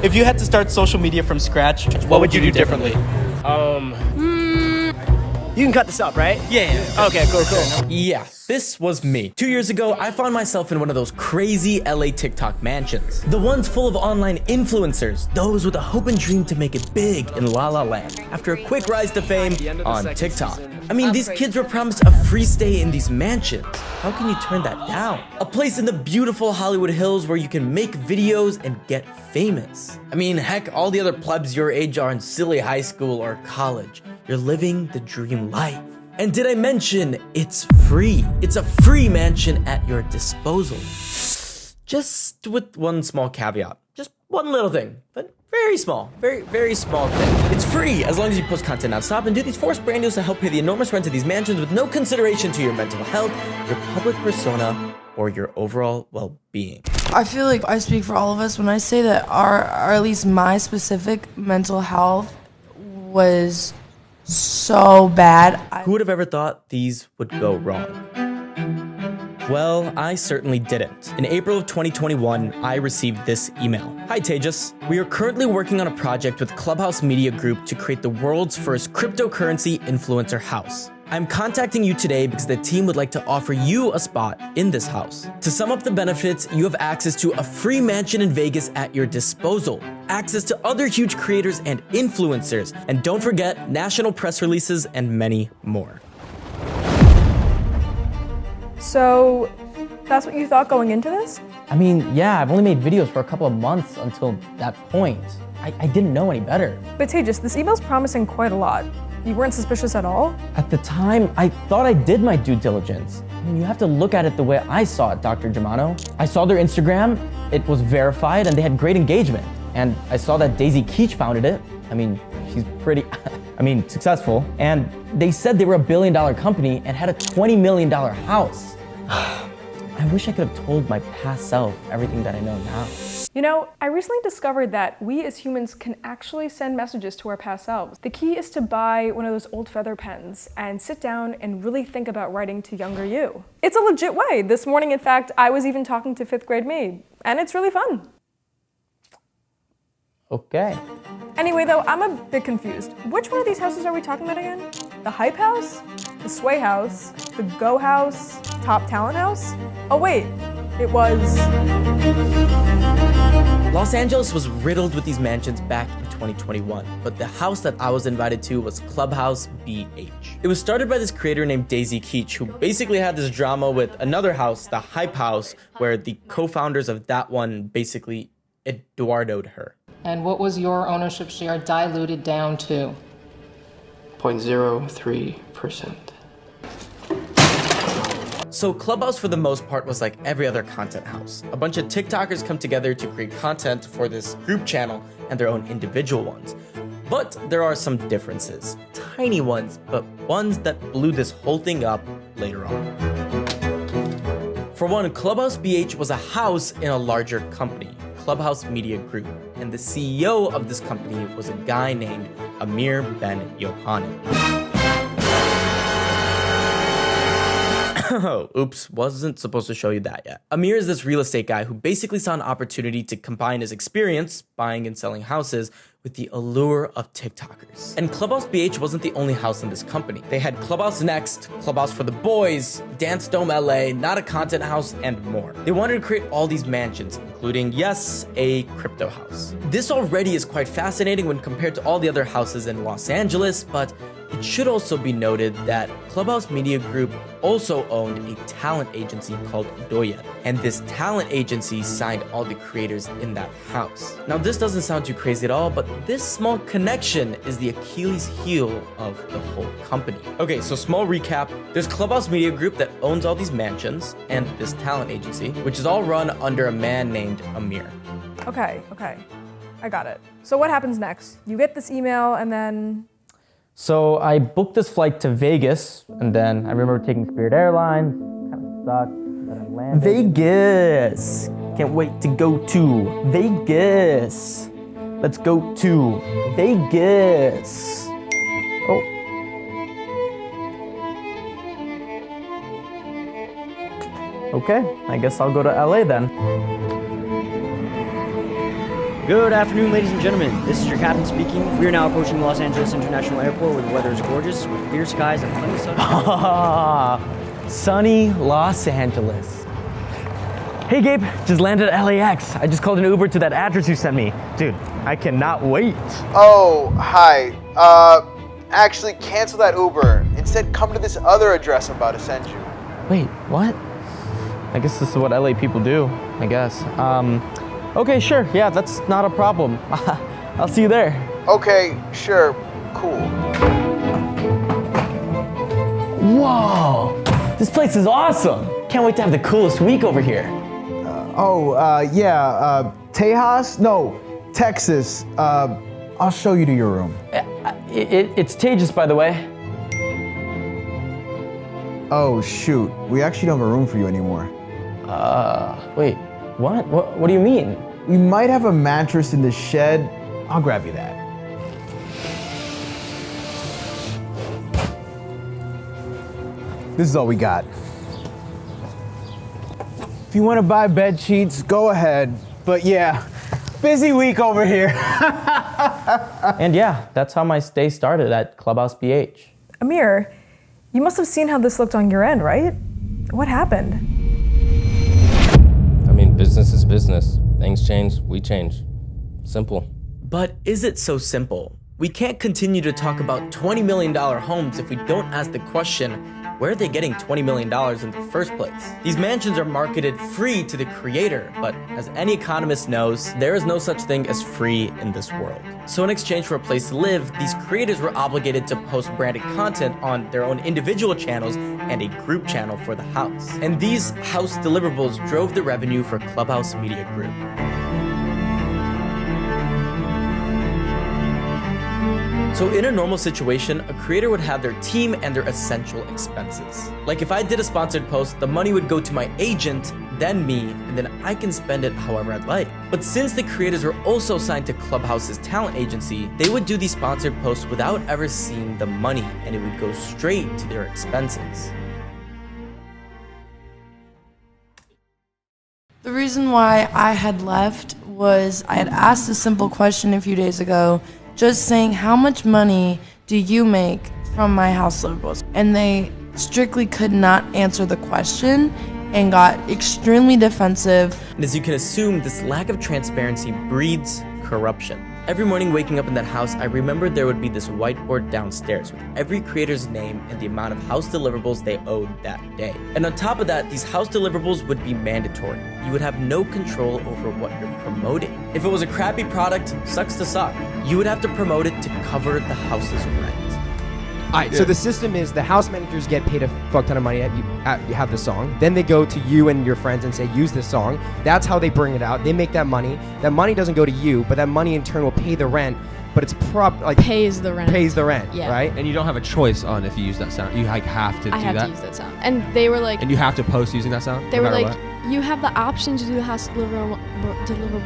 If you had to start social media from scratch, what would you do differently? You can cut this up, right? Yeah. Okay, cool. Yeah, this was me. 2 years ago, I found myself in one of those crazy LA TikTok mansions. The ones full of online influencers, those with a hope and dream to make it big in La La Land after a quick rise to fame on TikTok. I mean, these kids were promised a free stay in these mansions. How can you turn that down? A place in the beautiful Hollywood Hills where you can make videos and get famous. I mean, heck, all the other plebs your age are in silly high school or college. You're living the dream life. And did I mention it's free? It's a free mansion at your disposal. Just with one small caveat. Just one little thing, but very small, very small thing. It's free as long as you post content nonstop and do these forced brand deals to help pay the enormous rent of these mansions with no consideration to your mental health, your public persona, or your overall well-being. I feel like I speak for all of us when I say that our, or at least my specific mental health was so bad. Who would have ever thought these would go wrong? Well, I certainly didn't. In April of 2021, I received this email. Hi Tejas, we are currently working on a project with Clubhouse Media Group to create the world's first cryptocurrency influencer house. I'm contacting you today because the team would like to offer you a spot in this house. To sum up the benefits, you have access to a free mansion in Vegas at your disposal, access to other huge creators and influencers, and don't forget national press releases and many more. So, that's what you thought going into this? I mean, yeah, I've only made videos for a couple of months until that point. I didn't know any better. But Tejas, this email's promising quite a lot. You weren't suspicious at all? At the time, I thought I did my due diligence. I mean, you have to look at it the way I saw it, Dr. Germano. I saw their Instagram, it was verified, and they had great engagement. And I saw that Daisy Keach founded it. I mean, she's pretty, successful. And they said they were a $1 billion company and had a $20 million house. I wish I could have told my past self everything that I know now. You know, I recently discovered that we as humans can actually send messages to our past selves. The key is to buy one of those old feather pens and sit down and really think about writing to younger you. It's a legit way. This morning, in fact, I was even talking to 5th grade me, and it's really fun. Okay. Anyway, though, I'm a bit confused. Which one of these houses are we talking about again? The Hype House? The Sway House? The Go House? Top Talent House? Oh wait, it was... Los Angeles was riddled with these mansions back in 2021, but the house that I was invited to was Clubhouse BH. It was started by this creator named Daisy Keach, who basically had this drama with another house, the Hype House, where the co-founders of that one basically Eduardo'd her. And what was your ownership share diluted down to? 0.03%. So Clubhouse for the most part was like every other content house. A bunch of TikTokers come together to create content for this group channel and their own individual ones. But there are some differences. Tiny ones, but ones that blew this whole thing up later on. For one, Clubhouse BH was a house in a larger company, Clubhouse Media Group, and the CEO of this company was a guy named Amir Ben Yohanan. Oh, oops, wasn't supposed to show you that yet. Amir is this real estate guy who basically saw an opportunity to combine his experience buying and selling houses with the allure of TikTokers. And Clubhouse BH wasn't the only house in this company. They had Clubhouse Next, Clubhouse for the Boys, Dance Dome LA, Not a Content House, and more. They wanted to create all these mansions, including, yes, a crypto house. This already is quite fascinating when compared to all the other houses in Los Angeles, but it should also be noted that Clubhouse Media Group also owned a talent agency called Doyen, and this talent agency signed all the creators in that house. Now, this doesn't sound too crazy at all, but this small connection is the Achilles heel of the whole company. Okay, so small recap. There's Clubhouse Media Group that owns all these mansions, and this talent agency, which is all run under a man named Amir. Okay, I got it. So what happens next? You get this email and then... So I booked this flight to Vegas, and then I remember taking Spirit Airlines. Kind of sucked. Then I landed. Vegas! Can't wait to go to Vegas. Let's go to Vegas. Oh. Okay, I guess I'll go to LA then. Good afternoon, ladies and gentlemen. This is your captain speaking. We are now approaching Los Angeles International Airport where the weather is gorgeous with clear skies and plenty of sun. Sunny Los Angeles. Hey Gabe, just landed at LAX. I just called an Uber to that address you sent me. Dude, I cannot wait. Oh, hi. Actually cancel that Uber. Instead, come to this other address I'm about to send you. Wait, what? I guess this is what LA people do, I guess. Okay, sure, yeah, that's not a problem. I'll see you there. Okay, sure, cool. Whoa, this place is awesome. Can't wait to have the coolest week over here. Tejas? No, Texas. I'll show you to your room. It's Tejas, by the way. Oh, shoot. We actually don't have a room for you anymore. Wait, what? What do you mean? We might have a mattress in the shed. I'll grab you that. This is all we got. If you want to buy bed sheets, go ahead. But yeah, busy week over here. And yeah, that's how my stay started at Clubhouse BH. Amir, you must have seen how this looked on your end, right? What happened? I mean, business is business. Things change, we change. Simple. But is it so simple? We can't continue to talk about $20 million homes if we don't ask the question, where are they getting $20 million in the first place? These mansions are marketed free to the creator, but as any economist knows, there is no such thing as free in this world. So in exchange for a place to live, these creators were obligated to post branded content on their own individual channels and a group channel for the house. And these house deliverables drove the revenue for Clubhouse Media Group. So in a normal situation, a creator would have their team and their essential expenses. Like if I did a sponsored post, the money would go to my agent, then me, and then I can spend it however I'd like. But since the creators were also signed to Clubhouse's talent agency, they would do these sponsored posts without ever seeing the money, and it would go straight to their expenses. The reason why I had left was I had asked a simple question a few days ago, just saying, how much money do you make from my house deliverables? And they strictly could not answer the question and got extremely defensive. And as you can assume, this lack of transparency breeds corruption. Every morning waking up in that house, I remembered there would be this whiteboard downstairs with every creator's name and the amount of house deliverables they owed that day. And on top of that, these house deliverables would be mandatory. You would have no control over what you're promoting. If it was a crappy product, sucks to suck. You would have to promote it to cover the house's rent. Alright, so the system is the house managers get paid a fuck ton of money you have the song. Then they go to you and your friends and say, use this song. That's how they bring it out. They make that money. That money doesn't go to you, but that money in turn will pay the rent. But it's pays the rent. Yeah. Right? And you don't have a choice on if you use that sound. You like have to do that. I have to use that sound. And they were like... And you have to post using that sound? They no were like, what? You have the option to do the house deliverable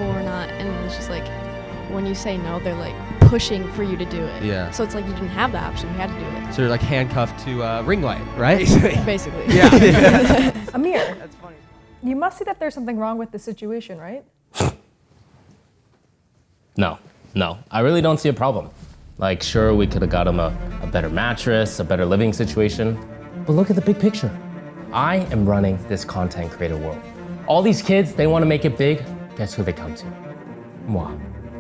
or not. And it was just like, when you say no, they're like pushing for you to do it. Yeah. So it's like you didn't have the option, you had to do it. So you're like handcuffed to a ring light, right? Basically. Yeah. Amir, that's funny. You must see that there's something wrong with the situation, right? No. I really don't see a problem. Like, sure, we could have got him a better mattress, a better living situation. But look at the big picture. I am running this content creator world. All these kids, they want to make it big. Guess who they come to? Moi.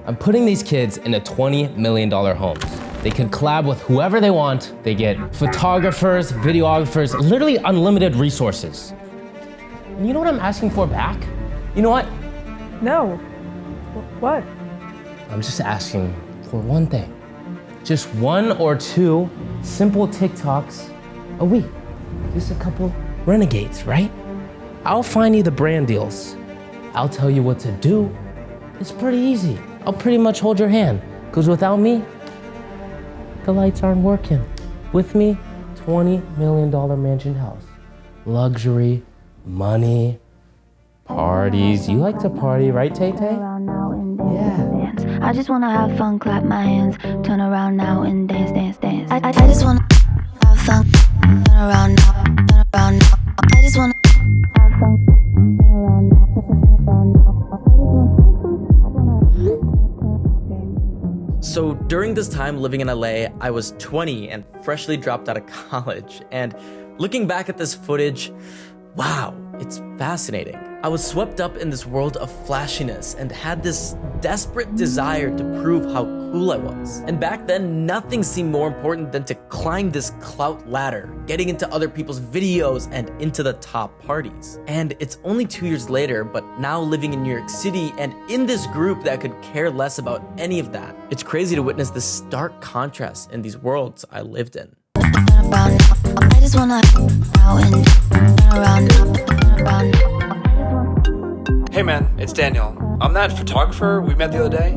I'm putting these kids in a $20 million homes. They can collab with whoever they want. They get photographers, videographers, literally unlimited resources. And you know what I'm asking for back? You know what? No. What? I'm just asking for one thing. Just 1 or 2 simple TikToks a week. Just a couple renegades, right? I'll find you the brand deals. I'll tell you what to do. It's pretty easy. I'll pretty much hold your hand, because without me, the lights aren't working. With me, $20 million mansion house. Luxury, money, parties. You like to party, right, Tay Tay? Yeah. I just wanna have fun, clap my hands, turn around now and dance, dance, dance. I just wanna have fun, turn around now, turn around now. I just wanna have fun, turn around now, turn around now. I just wanna So during this time living in LA, I was 20 and freshly dropped out of college. And looking back at this footage, wow, it's fascinating. I was swept up in this world of flashiness and had this desperate desire to prove how cool I was. And back then, nothing seemed more important than to climb this clout ladder, getting into other people's videos and into the top parties. And it's only 2 years later, but now living in New York City and in this group that could care less about any of that. It's crazy to witness this stark contrast in these worlds I lived in. I just wanna out and around. Hey man, it's Daniel. I'm that photographer we met the other day.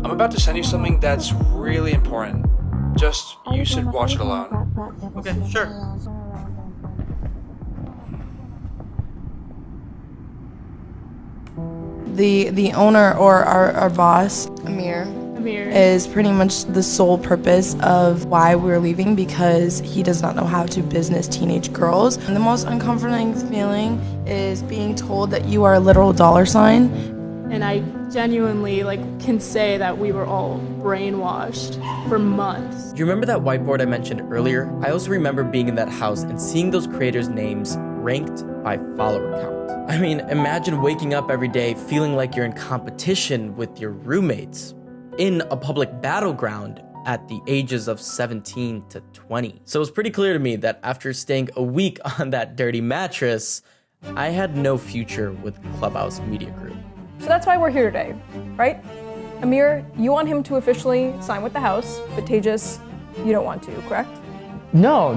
I'm about to send you something that's really important. Just, you should watch it alone. Okay, sure. The owner or our boss, Amir, is pretty much the sole purpose of why we're leaving, because he does not know how to business teenage girls. And the most uncomforting feeling is being told that you are a literal dollar sign. And I genuinely can say that we were all brainwashed for months. Do you remember that whiteboard I mentioned earlier? I also remember being in that house and seeing those creators' names ranked by follower count. I mean, imagine waking up every day feeling like you're in competition with your roommates in a public battleground at the ages of 17 to 20. So it was pretty clear to me that after staying a week on that dirty mattress, I had no future with Clubhouse Media Group. So that's why we're here today, right? Amir, you want him to officially sign with the house, but Tejas, you don't want to, correct? No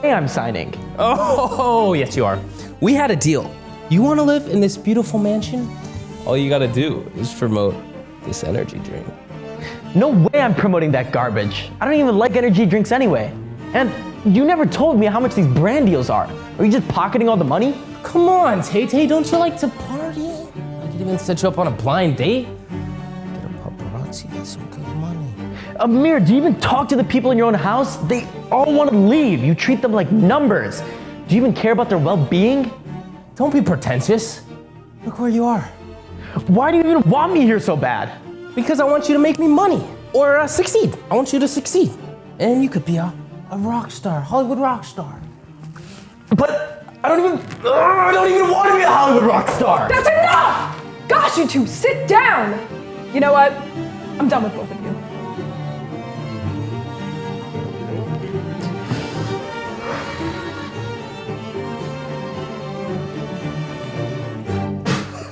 way I'm signing. Oh, yes you are. We had a deal. You want to live in this beautiful mansion? All you gotta do is promote this energy drink. No way I'm promoting that garbage. I don't even like energy drinks anyway. And you never told me how much these brand deals are. Are you just pocketing all the money? Come on, Tay, don't you like to party? I could even set you up on a blind date. Get a paparazzi, that's some good money. Amir, do you even talk to the people in your own house? They all want to leave. You treat them like numbers. Do you even care about their well-being? Don't be pretentious. Look where you are. Why do you even want me here so bad? Because I want you to make me money or succeed. I want you to succeed. And you could be a rock star, Hollywood rock star. But I don't even want to be a Hollywood rock star. That's enough! Gosh, you two, sit down! You know what? I'm done with both of you.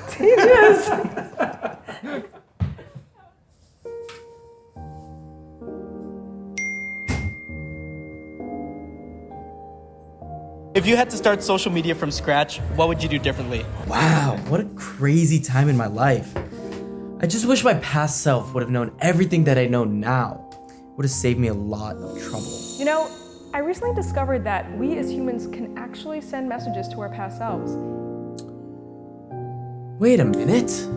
Tejas! If you had to start social media from scratch, what would you do differently? Wow, what a crazy time in my life. I just wish my past self would have known everything that I know now. It would have saved me a lot of trouble. You know, I recently discovered that we as humans can actually send messages to our past selves. Wait a minute.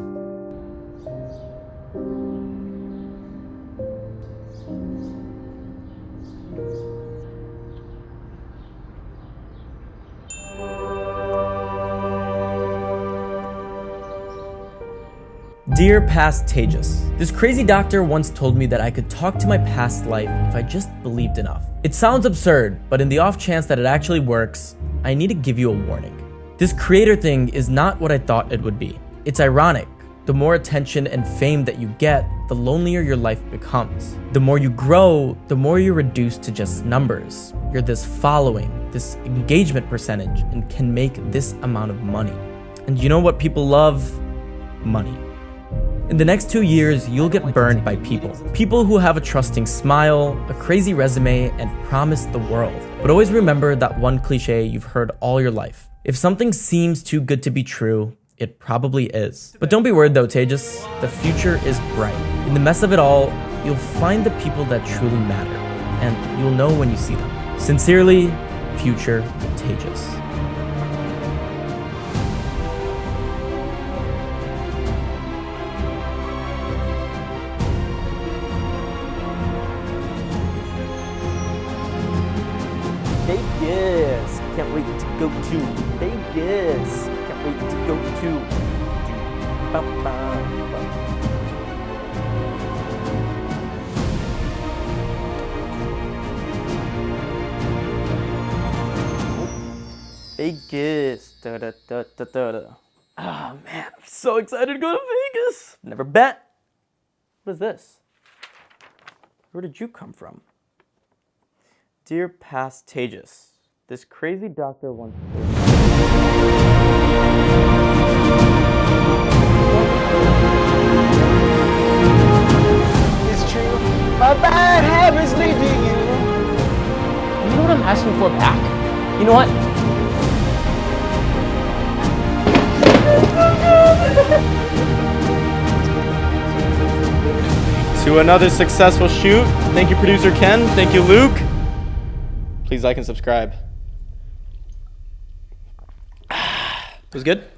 Dear past Tejas, this crazy doctor once told me that I could talk to my past life if I just believed enough. It sounds absurd, but in the off chance that it actually works, I need to give you a warning. This creator thing is not what I thought it would be. It's ironic. The more attention and fame that you get, the lonelier your life becomes. The more you grow, the more you're reduced to just numbers. You're this following, this engagement percentage, and can make this amount of money. And you know what people love? Money. In the next 2 years, you'll get burned by people. People who have a trusting smile, a crazy resume, and promise the world. But always remember that one cliche you've heard all your life. If something seems too good to be true, it probably is. But don't be worried though, Tejas. The future is bright. In the mess of it all, you'll find the people that truly matter. And you'll know when you see them. Sincerely, Future Tejas. Vegas. Can't wait to go to Vegas. Can't wait to go to. Vegas. Oh man, I'm so excited to go to Vegas. Never bet. What is this? Where did you come from? Dear past Tejas, this crazy doctor once. It's true. My bad habits lead to you. You know what I'm asking for back? You know what? To another successful shoot. Thank you, producer Ken. Thank you, Luke. Please like and subscribe. It was good.